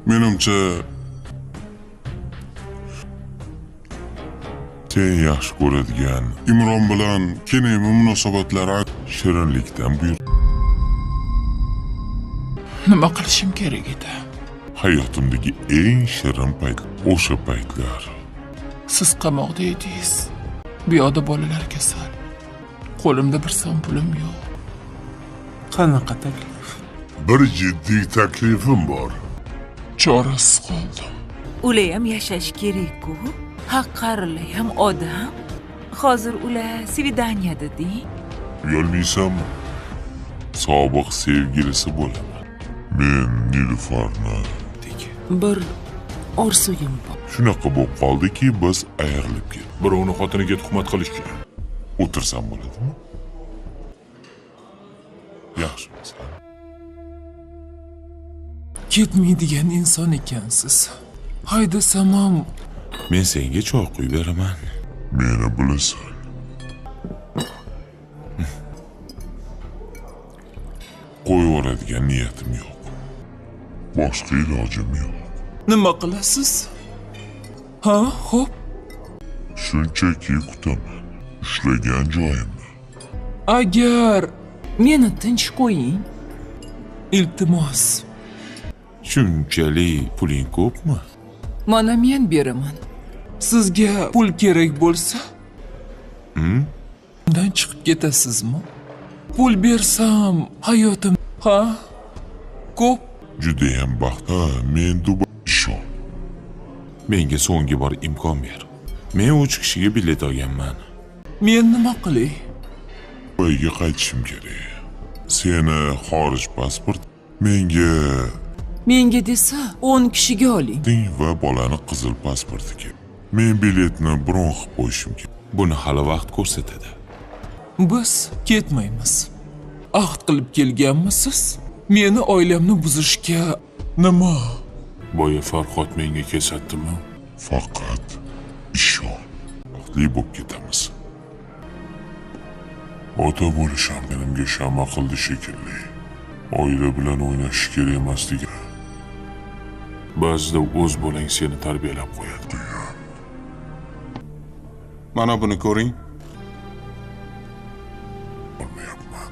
Menimcha sen yaxshi ko'radigan Imron bilan kenaymi munosabatlari shirinlikdan buyur. Nima qilishim kerak edi? Hayotimdagi eng shirin payt o'sha paytlar. Siz qamoqda edingiz. Bu yoqda bolalar kasal. Qo'limda bir so'm pulim yo'q. Qanaqa taklif? Bir jiddiy taklifim bor. Chorasiz qoldim. Ular ham yashash kerak-ku. Haqqarli ham odam. Hozir ular svidaniyada deng. Uyalmaysanmi? Sobiq sevgilisi bo'laman. Men Nilufarni Bir orzuyim bor. shunaqa bo'lib qoldiki, biz ayrilib ketdik. Birovni xotiniga tuhmat qilishga. O'tirsam bo'ladimi? Yaxshi masala. Ketmaydigan inson ekansiz. Haydasam ham Men senga choy quyib beraman. Meni bilasan. Qo'yvoradigan niyatim yo'q. Boshqa ilojim yo'q. nima qilasiz? Ha, xo'p. Shunchaki kutaman. Ushlagan joyimni. Agar Meni tinch qo'ying. iltimos, Shunchalik puling ko'pmi? Mana men beraman. sizga pul kerak bo'lsa, undan chiqib ketasizmi? Pul bersam hayotim, ha? Ko'p. Judayam baxtli. Men Dubay ishon. Menga so'nggi bor imkon ber. Men 3 kishiga bilet olganman. Men nima qilay? Dubayga qaytishim kerak. Seni xorij pasport Menga desa 10 kishiga oling. ding va bolani qizil pasportiga. Men biletni bron qilib qo'yishim kerak. Buni hali vaqt ko'rsatadi. Biz ketmaymiz. Ahd qilib kelganmisiz? Meni oilamni buzishga nima? Boya Farhod menga kesatdimi? Faqat ishon. Baxtli bo'lib ketamiz. Ota bo'lish ham menimga shama qildi shekilli. Oila bilan o'ynash kerak emas degan. Ba'zida o'z bolang seni tarbiyalab qo'yadi. Mana buni ko'ring. Olmayapman.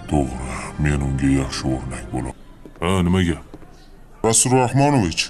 To'g'ri, men unga yaxshi o'rnak bo'laman. Ha, nimaga? Rasul Rahmonovich,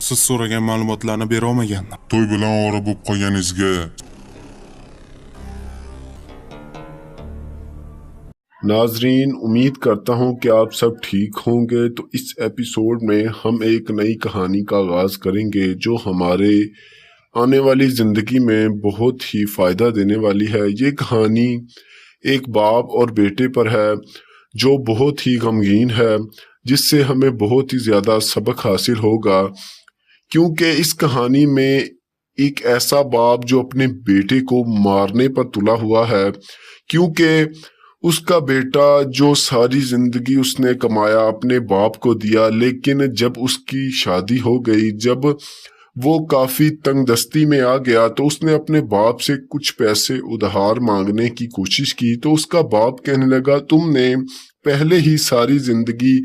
Siz so'ragan ma'lumotlarni bera olmagandim. to'y bilan ovora bo'lib qolganingizga नाजरीन, उम्मीद करता हूँ कि आप सब ठीक होंगे। तो इस एपिसोड में हम एक नई कहानी का आगाज़ करेंगे जो हमारे आने वाली ज़िंदगी में बहुत ही फ़ायदा देने वाली है। ये कहानी एक बाप और बेटे पर है जो बहुत ही गमगीन है, जिससे हमें बहुत ही ज़्यादा सबक हासिल होगा, क्योंकि इस कहानी में एक ऐसा बाप जो अपने बेटे को मारने पर तुला हुआ है, क्योंकि उसका बेटा जो सारी जिंदगी उसने कमाया अपने बाप को दिया, लेकिन जब उसकी शादी हो गई, जब वो काफी तंगदस्ती में आ गया, तो उसने अपने बाप से कुछ पैसे उधार मांगने की कोशिश की। तो उसका बाप कहने लगा, तुमने पहले ही सारी जिंदगी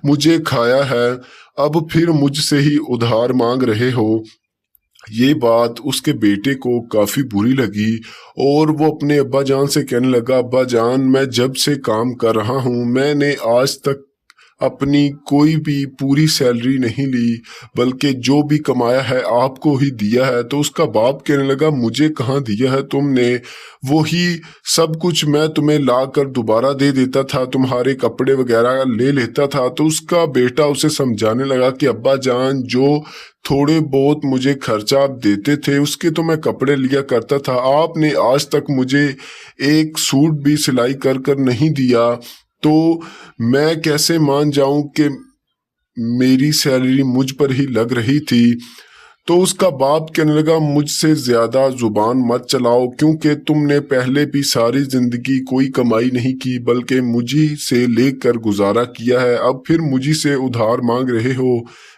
मुझे खाया है, अब फिर मुझसे ही उधार मांग रहे हो। ये बात उसके बेटे को काफी बुरी लगी और वो अपने अब्बा जान से कहने लगा, अब्बा जान, मैं जब से काम कर रहा हूँ मैंने आज तक अपनी कोई भी पूरी सैलरी नहीं ली, बल्कि जो भी कमाया है आपको ही दिया है। तो उसका बाप कहने लगा, मुझे कहाँ दिया है तुमने, वही सब कुछ मैं तुम्हें ला कर दोबारा दे देता था, तुम्हारे कपड़े वगैरह ले लेता था। तो उसका बेटा उसे समझाने लगा कि अब्बा जान, जो थोड़े बहुत मुझे खर्चा आप देते थे उसके तो मैं कपड़े लिया करता था, आपने आज तक मुझे एक सूट भी सिलाई कर कर नहीं दिया, तो मैं कैसे मान जाऊं कि मेरी सैलरी मुझ पर ही लग रही थी। تو उसका बाप कहने लगा मुझसे ज्यादा जुबान मत चलाओ क्योंकि तुमने पहले भी सारी जिंदगी कोई कमाई नहीं की बल्कि मुझी से लेकर गुजारा किया है, अब फिर मुझी से उधार मांग रहे हो।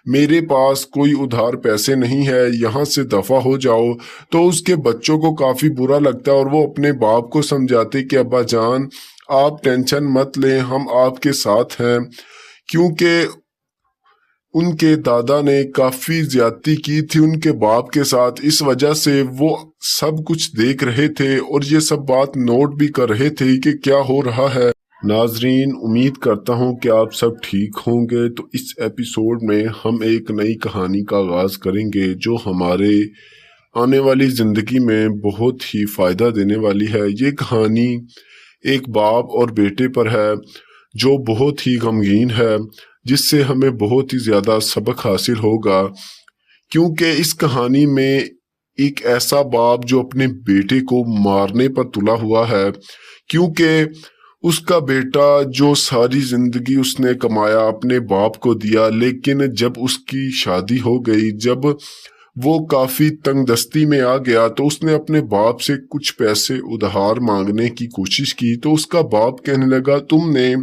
मेरे पास कोई उधार पैसे नहीं है, यहाँ से दफा हो जाओ। तो उसके बच्चों को काफी बुरा लगता है और वो अपने बाप को समझाते कि अब्बा जान आप टेंशन मत लें, हम आपके साथ हैं। क्योंकि उनके दादा ने काफी ज्यादती की थी उनके बाप के साथ, इस वजह से वो सब कुछ देख रहे थे और ये सब बात नोट भी कर रहे थे कि क्या हो रहा है। नाजरीन, उम्मीद करता हूँ कि आप सब ठीक होंगे। तो इस एपिसोड में हम एक नई कहानी का आगाज करेंगे जो हमारे आने वाली जिंदगी में बहुत ही फायदा देने वाली है। ये कहानी एक बाप और बेटे पर है जो बहुत ही गमगीन है, जिससे हमें बहुत ही ज्यादा सबक हासिल होगा। क्योंकि इस कहानी में एक ऐसा बाप जो अपने बेटे को मारने पर तुला हुआ है, क्योंकि उसका बेटा जो सारी जिंदगी उसने कमाया अपने बाप को दिया, लेकिन जब उसकी शादी हो गई, जब वो काफी तंगदस्ती में आ गया तो उसने अपने बाप से कुछ पैसे उधार मांगने की कोशिश की। तो उसका बाप कहने लगा तुमने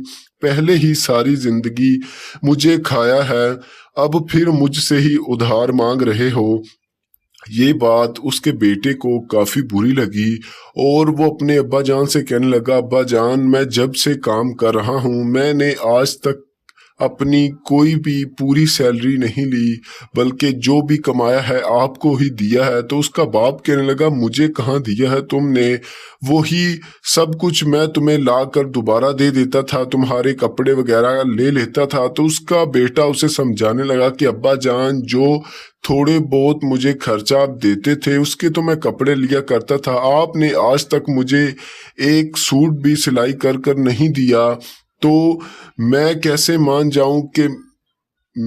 पहले ही सारी जिंदगी मुझे खाया है, अब फिर मुझसे ही उधार मांग रहे हो। ये बात उसके बेटे को काफी बुरी लगी और वो अपने अब्बा जान से कहने लगा अब्बा जान मैं जब से काम कर रहा हूँ मैंने आज तक अपनी कोई भी पूरी सैलरी नहीं ली, बल्कि जो भी कमाया है आपको ही दिया है। तो उसका बाप कहने लगा मुझे कहाँ दिया है तुमने, वही सब कुछ मैं तुम्हें ला कर दोबारा दे देता था, तुम्हारे कपड़े वगैरह ले लेता था। तो उसका बेटा उसे समझाने लगा कि अब्बा जान जो थोड़े बहुत मुझे खर्चा आप देते थे उसके तो मैं कपड़े लिया करता था, आपने आज तक मुझे एक सूट भी सिलाई कर कर नहीं दिया, तो मैं कैसे मान जाऊं कि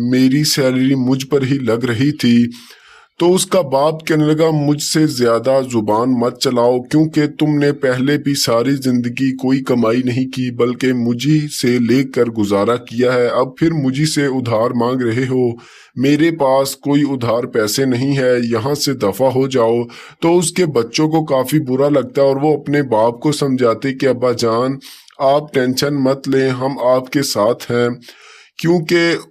मेरी सैलरी मुझ पर ही लग रही थी। तो उसका बाप कहने लगा मुझसे ज्यादा जुबान मत चलाओ क्योंकि तुमने पहले भी सारी जिंदगी कोई कमाई नहीं की बल्कि मुझी से लेकर गुजारा किया है, अब फिर मुझी से उधार मांग रहे हो। मेरे पास कोई उधार पैसे नहीं है, यहाँ से दफा हो जाओ। तो उसके बच्चों को काफी बुरा लगता है और वो अपने बाप को समझाते कि अब्बा जान आप टेंशन मत लें, हम आपके साथ हैं। क्योंकि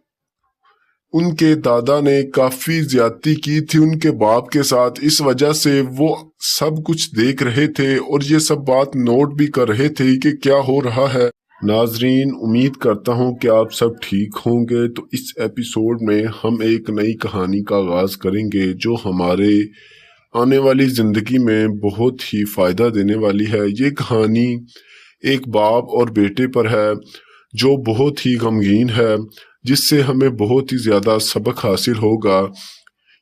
उनके दादा ने काफी ज्यादती की थी उनके बाप के साथ, इस वजह से वो सब कुछ देख रहे थे और ये सब बात नोट भी कर रहे थे कि क्या हो रहा है। नाजरीन, उम्मीद करता हूँ कि आप सब ठीक होंगे। तो इस एपिसोड में हम एक नई कहानी का आगाज करेंगे जो हमारे आने वाली जिंदगी में बहुत ही फायदा देने वाली है। ये कहानी एक बाप और बेटे पर है जो बहुत ही गमगीन है, जिससे हमें बहुत ही ज्यादा सबक हासिल होगा।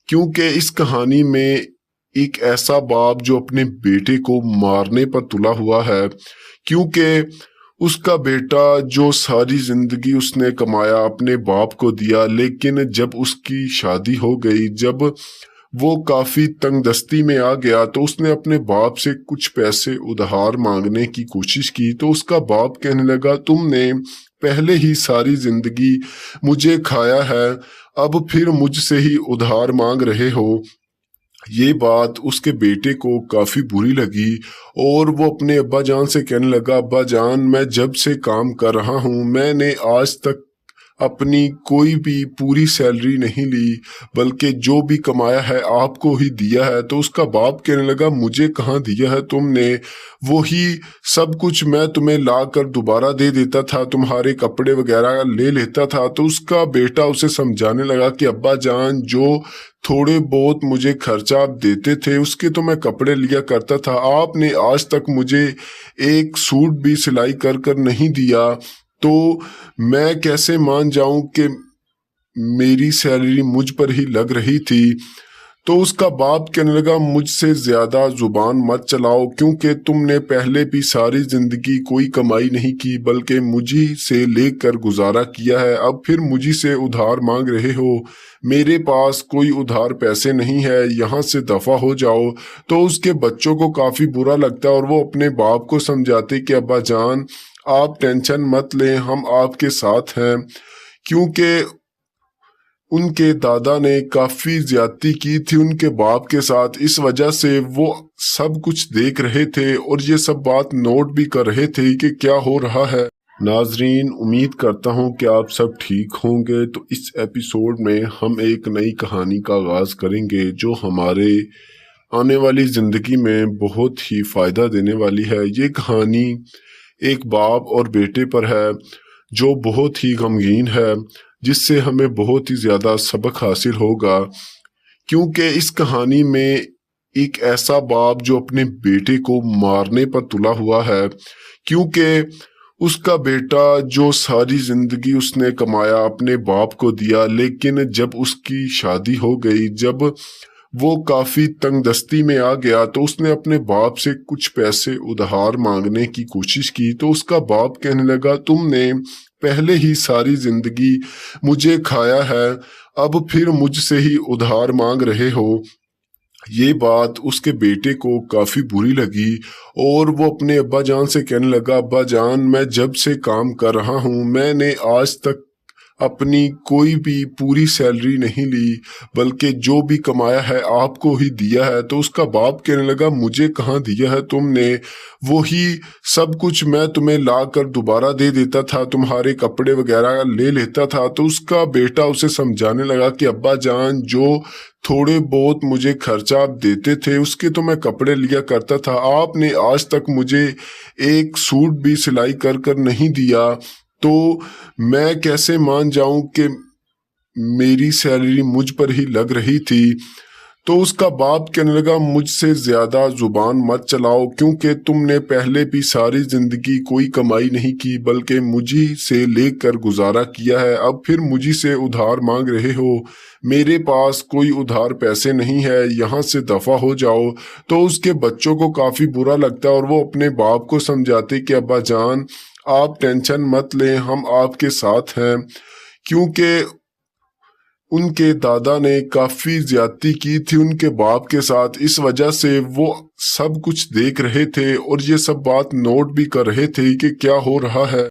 क्योंकि इस कहानी में एक ऐसा बाप जो अपने बेटे को मारने पर तुला हुआ है, क्योंकि उसका बेटा जो सारी जिंदगी उसने कमाया अपने बाप को दिया, लेकिन जब उसकी शादी हो गई, जब वो काफी तंगदस्ती में आ गया तो उसने अपने बाप से कुछ पैसे उधार मांगने की कोशिश की। तो उसका बाप कहने लगा तुमने पहले ही सारी जिंदगी मुझे खाया है, अब फिर मुझसे ही उधार मांग रहे हो। ये बात उसके बेटे को काफी बुरी लगी और वो अपने अब्बा जान से कहने लगा अब्बा जान मैं जब से काम कर रहा हूँ मैंने आज तक अपनी कोई भी पूरी सैलरी नहीं ली, बल्कि जो भी कमाया है आपको ही दिया है। तो उसका बाप कहने लगा मुझे कहाँ दिया है तुमने, वही सब कुछ मैं तुम्हें ला कर दोबारा दे देता था, तुम्हारे कपड़े वगैरह ले लेता था। तो उसका बेटा उसे समझाने लगा कि अब्बा जान जो थोड़े बहुत मुझे खर्चा आप देते थे उसके तो मैं कपड़े लिया करता था, आपने आज तक मुझे एक सूट भी सिलाई कर कर नहीं दिया, तो मैं कैसे मान जाऊं कि मेरी सैलरी मुझ पर ही लग रही थी। तो उसका बाप कहने लगा मुझसे ज्यादा जुबान मत चलाओ क्योंकि तुमने पहले भी सारी जिंदगी कोई कमाई नहीं की बल्कि मुझी से लेकर गुजारा किया है, अब फिर मुझी से उधार मांग रहे हो। मेरे पास कोई उधार पैसे नहीं है, यहाँ से दफा हो जाओ। तो उसके बच्चों को काफी बुरा लगता है और वो अपने बाप को समझाते कि अब्बा जान आप टेंशन मत लें, हम आपके साथ हैं। क्योंकि उनके दादा ने काफी ज्यादती की थी उनके बाप के साथ। इस वजह से वो सब कुछ देख रहे थे और ये सब बात नोट भी कर रहे थे कि क्या हो रहा है। नाजरीन, उम्मीद करता हूँ कि आप सब ठीक होंगे। तो इस एपिसोड में हम एक नई कहानी का आगाज करेंगे जो हमारे आने वाली जिंदगी में बहुत ही फायदा देने वाली है। ये कहानी एक बाप और बेटे पर है जो बहुत ही गमगीन है, जिससे हमें बहुत ही ज्यादा सबक हासिल होगा, क्योंकि इस कहानी में एक ऐसा बाप जो अपने बेटे को मारने पर तुला हुआ है, क्योंकि उसका बेटा जो सारी जिंदगी उसने कमाया अपने बाप को दिया, लेकिन जब उसकी शादी हो गई, जब वो काफी तंगदस्ती में आ गया तो उसने अपने बाप से कुछ पैसे उधार मांगने की कोशिश की। तो उसका बाप कहने लगा, तुमने पहले ही सारी जिंदगी मुझे खाया है, अब फिर मुझसे ही उधार मांग रहे हो। ये बात उसके बेटे को काफी बुरी लगी और वो अपने अब्बा जान से कहने लगा, अब्बा जान, मैं जब से काम कर रहा हूँ मैंने आज तक अपनी कोई भी पूरी सैलरी नहीं ली, बल्कि जो भी कमाया है आपको ही दिया है। तो उसका बाप कहने लगा, मुझे कहाँ दिया है तुमने, वही सब कुछ मैं तुम्हें ला कर दोबारा दे देता था, तुम्हारे कपड़े वगैरह ले लेता था। तो उसका बेटा उसे समझाने लगा कि अब्बा जान, जो थोड़े बहुत मुझे खर्चा आप देते थे उसके तो मैं कपड़े लिया करता था, आपने आज तक मुझे एक सूट भी सिलाई कर कर नहीं दिया, तो मैं कैसे मान जाऊं कि मेरी सैलरी मुझ पर ही लग रही थी। तो उसका बाप कहने लगा, मुझसे ज्यादा जुबान मत चलाओ, क्योंकि तुमने पहले भी सारी जिंदगी कोई कमाई नहीं की बल्कि मुझी से लेकर गुजारा किया है, अब फिर मुझी से उधार मांग रहे हो। मेरे पास कोई उधार पैसे नहीं है, यहाँ से दफा हो जाओ। तो उसके बच्चों को काफी बुरा लगता है और वो अपने बाप को समझाते कि अब्बा जान, आप टेंशन मत लें, हम आपके साथ हैं, क्योंकि उनके दादा ने काफी ज्यादती की थी उनके बाप के साथ। इस वजह से वो सब कुछ देख रहे थे और ये सब बात नोट भी कर रहे थे कि क्या हो रहा है।